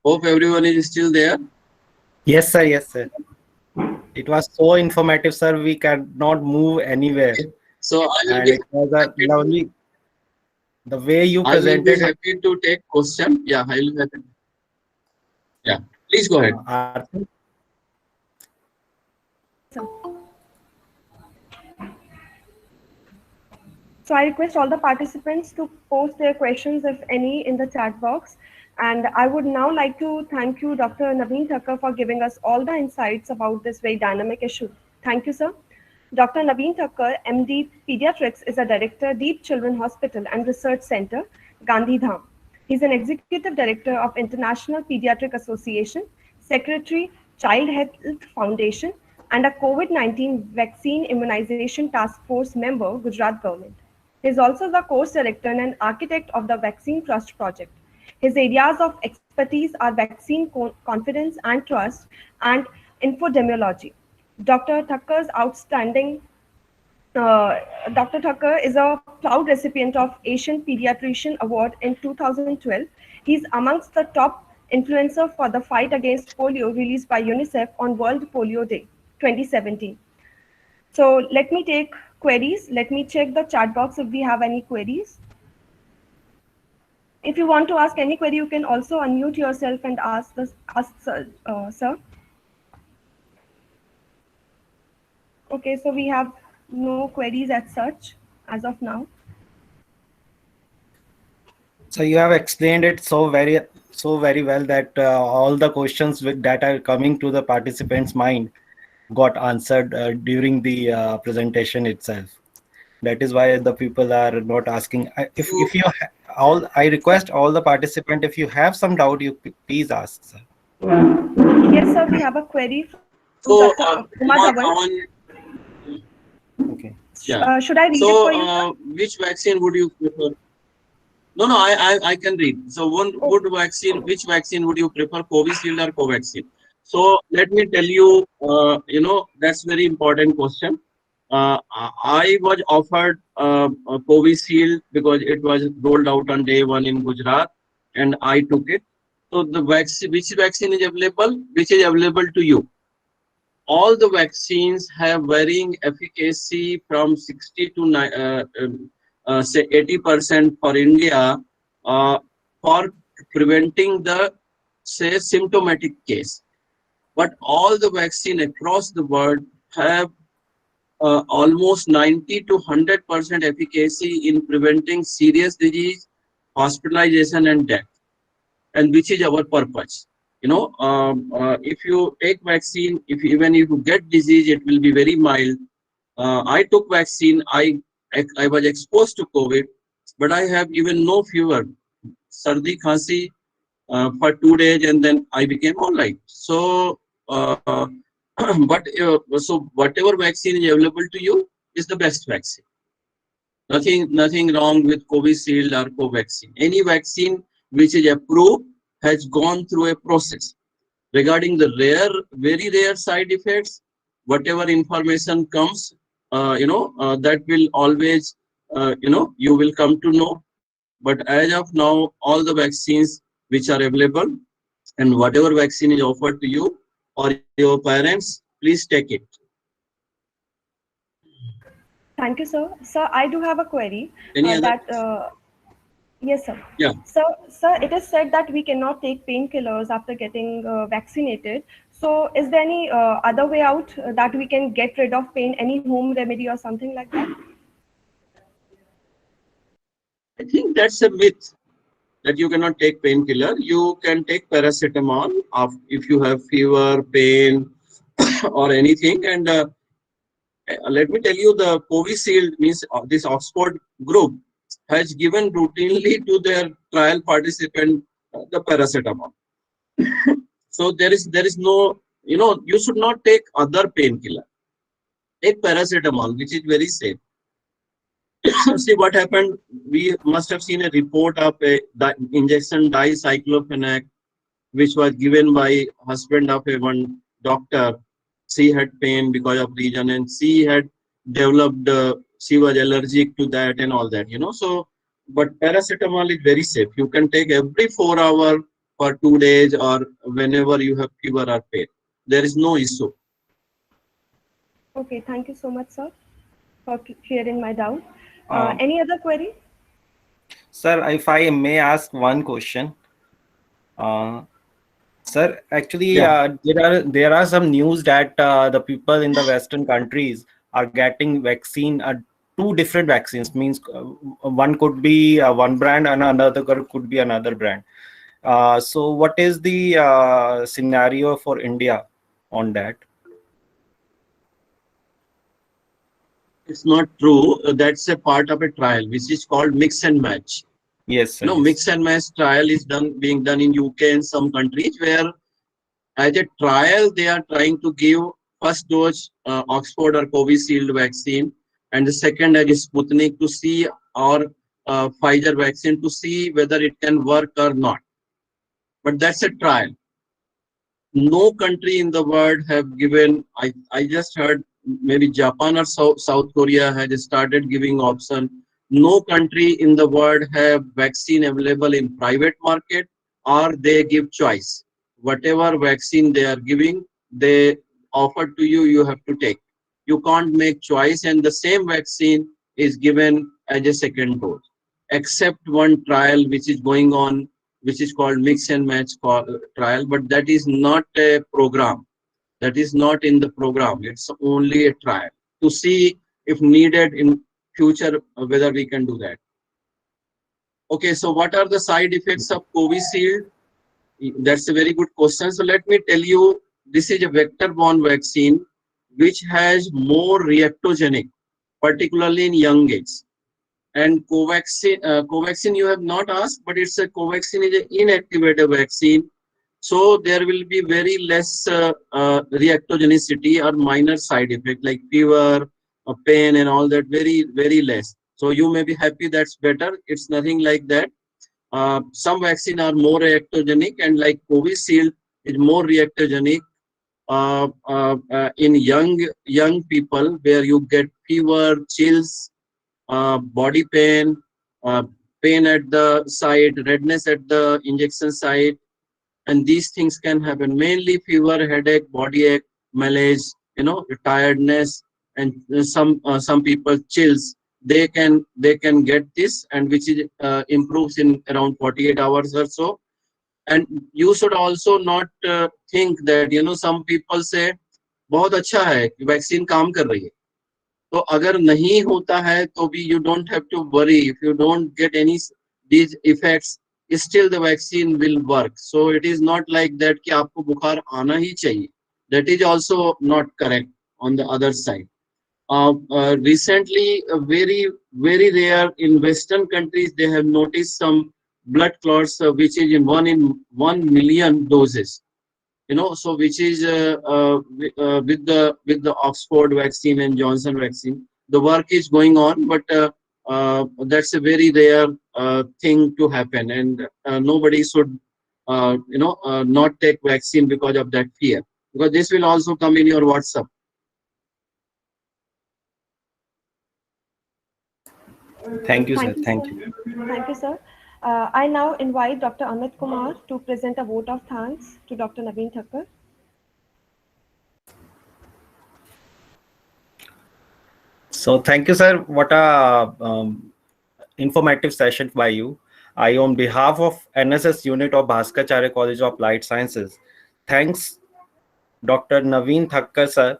hope everyone is still there. Yes, sir. Yes, sir. It was so informative, sir. We cannot move anywhere. So I will And be it was a lovely. The way you I will be presented it. happy to take question. Yeah, I will be happy. Yeah. Please go ahead. Yes, sir. So I request all the participants to post their questions, if any, in the chat box. And I would now like to thank you, Dr. Naveen Thakkar, for giving us all the insights about this very dynamic issue. Thank you, sir. Dr. Naveen Thakkar, MD Pediatrics, is a director, Deep Children Hospital and Research Center, Gandhidham. He's an executive director of International Pediatric Association, secretary, Child Health Foundation, and a COVID-19 vaccine immunization task force member, Gujarat government. He is also the course director and architect of the Vaccine Trust project. His areas of expertise are vaccine confidence and trust and infodemiology. Dr. Thakkar's outstanding Dr. Thakkar is a proud recipient of Asian Pediatrician Award in 2012. He's amongst the top influencer for the fight against polio released by UNICEF on World Polio Day 2017. So let me take queries. Let me check the chat box if we have any queries. If you want to ask any query, you can also unmute yourself and ask sir. Okay, so we have no queries as such as of now. So you have explained it so very well that all the questions that are coming to the participants' mind got answered during the presentation itself. That is why the people are not asking. If you all, I request all the participant, if you have some doubt, you please ask, sir. Yes, sir, we have a query from Dr. So, Kumar Dhawan. Okay. Yeah. Should I read it for you, sir? Which vaccine would you prefer? No, I can read. So, would vaccine, which vaccine would you prefer, Covishield or Covaxin? So, let me tell you, that's very important question. I was offered a Covishield because it was rolled out on day one in Gujarat, and I took it. So, the vaccine, which vaccine is available? Which is available to you? All the vaccines have varying efficacy from 60 to say 80% for India for preventing the say symptomatic case. But all the vaccine across the world have almost 90 to 100% efficacy in preventing serious disease, hospitalization, and death, and which is our purpose. If you take vaccine, if even if you get disease, it will be very mild. I took vaccine. I was exposed to COVID, but I have even no fever, sardi khansi for 2 days, and then I became all right. So, so whatever vaccine is available to you is the best vaccine. Nothing wrong with Covishield or Covaxin. Any vaccine which is approved has gone through a process. Regarding the very rare side effects, whatever information comes, that will always, you will come to know. But as of now, all the vaccines which are available and whatever vaccine is offered to you or your parents, please take it. Thank you, sir. Sir, I do have a query Any other? yes, sir. Yeah. Sir, it is said that we cannot take painkillers after getting vaccinated. So, is there any other way out that we can get rid of pain, any home remedy or something like that? I think that's a myth that you cannot take painkiller. You can take paracetamol if you have fever, pain, or anything. And let me tell you, the Covishield means this Oxford group has given routinely to their trial participant the paracetamol. So there is no, you should not take other painkiller. Take paracetamol, which is very safe. See what happened. We must have seen a report of a injection dicyclophenac, which was given by husband of a one doctor. She had pain because of region, and she had developed. She was allergic to that and all that. So, but paracetamol is very safe. You can take every 4 hours for 2 days or whenever you have fever or pain. There is no issue. Okay, thank you so much, sir, for clearing my doubt. Any other query? Sir, if I may ask one question. Sir, actually, Yeah. there are some news that the people in the Western countries are getting vaccine, two different vaccines. Means one could be one brand and another could be another brand. So, what is the scenario for India on that? It's not true. That's a part of a trial, which is called mix and match. Yes, sir. You know, Yes. mix and match trial is being done in UK and some countries where, as a trial, they are trying to give first dose Oxford or Covishield vaccine, and the second as a Sputnik to see, or Pfizer vaccine to see whether it can work or not. But that's a trial. No country in the world have given. I just heard maybe Japan or South Korea has started giving option. No country in the world have vaccine available in private market, or they give choice. Whatever vaccine they are giving, they offer to you, you have to take. You can't make choice, and the same vaccine is given as a second dose, except one trial which is going on, which is called mix and match trial, but that is not a program. That is not in the program. It's only a trial to see if needed in future whether we can do that. Okay, so what are the side effects of Covishield? That's a very good question. So let me tell you, this is a vector-borne vaccine which has more reactogenic, particularly in young age. And Covaxin you have not asked, but it's a Covaxin is an inactivated vaccine, so there will be very less reactogenicity or minor side effect like fever, pain, and all that. Very less. So you may be happy that's better. It's nothing like that. Some vaccine are more reactogenic, and like Covishield is more reactogenic in young people, where you get fever, chills, body pain, uh, pain at the site, redness at the injection site, and these things can happen. Mainly fever, headache, body ache, malaise, tiredness, and some people chills. They can get this, and which is improves in around 48 hours or so. And you should also not think that some people say बहुत अच्छा है vaccine काम कर रही है. तो अगर नहीं होता है तो भी you don't have to worry. If you don't get any these effects, still the vaccine will work. So it is not like that कि आपको बुखार आना ही चाहिए. That is also not correct on the other side. Recently, very rare in Western countries, they have noticed some blood clots, which is in 1 million doses. So which is with the Oxford vaccine and Johnson vaccine, the work is going on, but that's a very rare thing to happen, and nobody should not take vaccine because of that fear, because this will also come in your WhatsApp. Thank you, sir. Thank you, Thank sir. you. Thank you, sir. I now invite Dr. Amit Kumar to present a vote of thanks to Dr. Naveen Thakkar. So, thank you, sir. What a informative session by you. I, on behalf of NSS unit of Bhaskacharya College of Applied Sciences, thanks Dr. Naveen Thakkar, sir,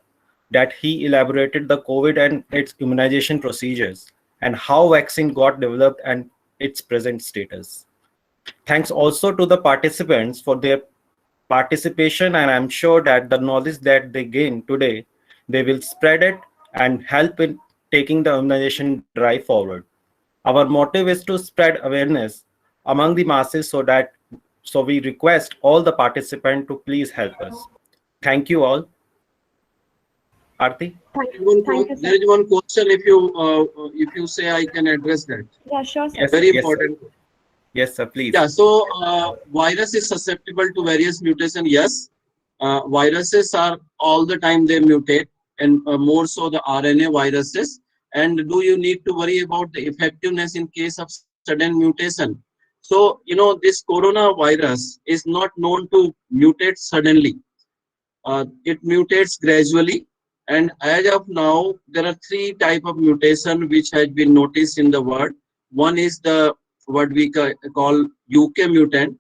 that he elaborated the COVID and its immunization procedures and how vaccine got developed and its present status. Thanks also to the participants for their participation, and I'm sure that the knowledge that they gain today, they will spread it and help in taking the immunization drive forward. Our motive is to spread awareness among the masses so we request all the participants to please help us. Thank you all. Arti? Thank you, There sir. is one question. If you say, I can address that. Yeah, sure, sir. Yes, Very yes, sir. important. Yes, sir, please. Yeah, so virus is susceptible to various mutation. Yes, viruses are all the time they mutate, and more so the RNA viruses. And do you need to worry about the effectiveness in case of sudden mutation? So this coronavirus is not known to mutate suddenly. It mutates gradually, and as of now, there are three type of mutation which has been noticed in the world. One is the what we call UK mutant.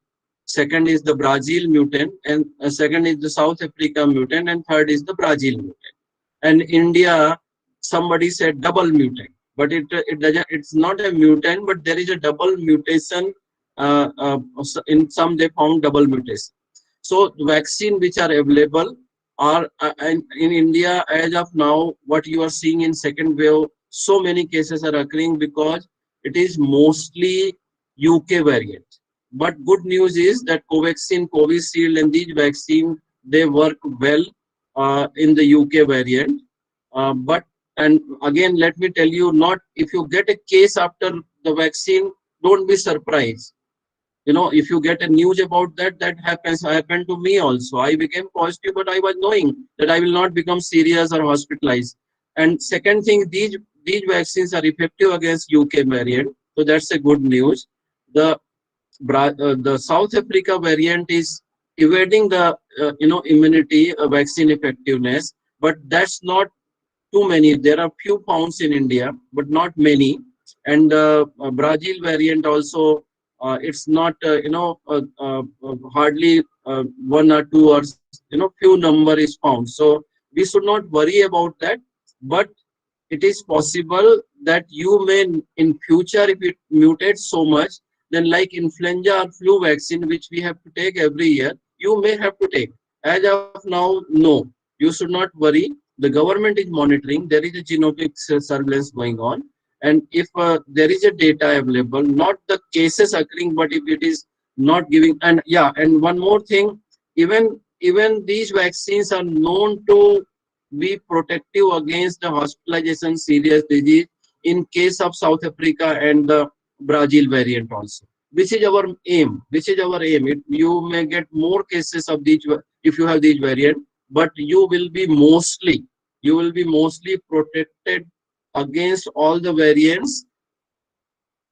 second is the Brazil mutant, and second is the South Africa mutant, and third is the Brazil mutant. And India, somebody said double mutant, but it doesn't. It's not a mutant, but there is a double mutation. In some they found double mutation. So vaccine which are available are in India as of now. What you are seeing in second wave, so many cases are occurring because it is mostly UK variant. But good news is that Covaxin, Covishield, and these vaccine they work well in the UK variant. But and again, let me tell you, not if you get a case after the vaccine, don't be surprised. You know, if you get a news about that, that happened to me also. I became positive, but I was knowing that I will not become serious or hospitalized. And second thing, these vaccines are effective against UK variant, so that's a good news. The the South Africa variant is evading the immunity vaccine effectiveness, but that's not too many. There are few found in India, but not many. And Brazil variant also, it's not hardly one or two, or few number is found. So we should not worry about that. But it is possible that you may in future, if it mutates so much, then like influenza or flu vaccine which we have to take every year, you may have to take. As of now, no, you should not worry. The government is monitoring. There is a genomic surveillance going on, and if there is a data available, not the cases occurring, but if it is not giving. And yeah, and one more thing, even these vaccines are known to be protective against the hospitalization, serious disease in case of South Africa and the Brazil variant also. Which is our aim. Which is our aim. You may get more cases of these if you have these variant, but you will be mostly protected against all the variants.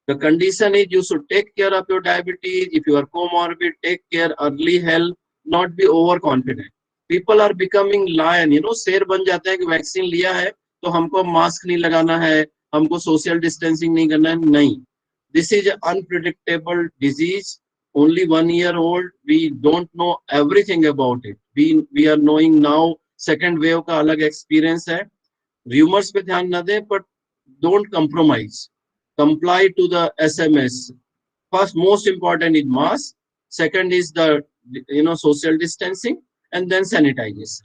The condition is you should take care of your diabetes. If you are comorbid, take care, early help, not be overconfident. People are becoming lion, शेर बन जाते हैं कि vaccine लिया है तो हमको mask नहीं लगाना है, हमको सोशल डिस्टेंसिंग नहीं करना है. नहीं, this is an unpredictable disease, only 1 year old. We don't know everything about it. We are knowing now. Second wave का अलग experience है. Rumors पे ध्यान न दें, but don't compromise. Comply to the SMS. First, most important is mask. Second is the social distancing, and then sanitization.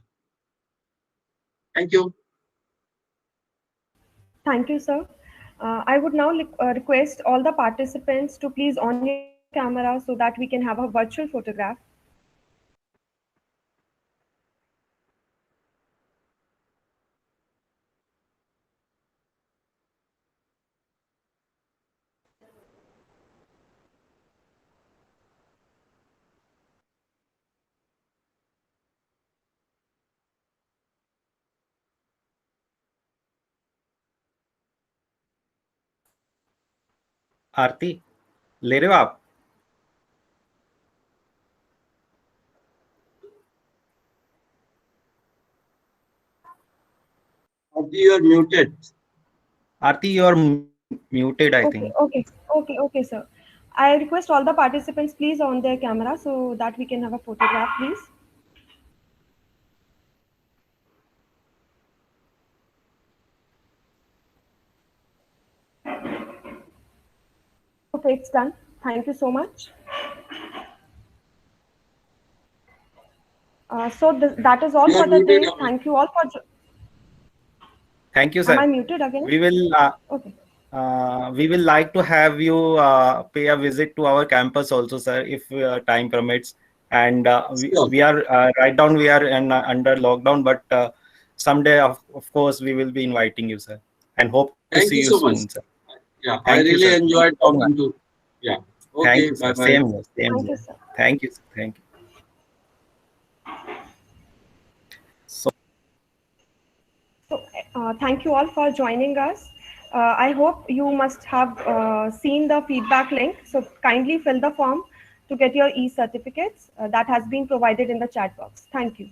Thank you. Thank you, sir. I would now request all the participants to please on your camera so that we can have a virtual photograph. आरती ले रहे हो आप? You are muted. Aarti, you are muted, I think. Okay, sir. I request all the participants please on their camera so that we can have a photograph, please. Okay, it's done. Thank you so much. That is all for the day. Thank you all for. Thank you, sir. Am I muted again? We will. Okay. We will like to have you pay a visit to our campus also, sir, if time permits. And we are right down. We are under lockdown, but someday, of course, we will be inviting you, sir, and hope to Thank see you you so soon, much. sir. Yeah, Thank I you, really sir. enjoyed talking to. Yeah. Okay. Thank you, sir. Bye bye. Same here. Same Thank here. you, sir. Thank you, sir. Thank you. Thank you all for joining us. I hope you must have seen the feedback link. So kindly fill the form to get your e-certificates that has been provided in the chat box. Thank you.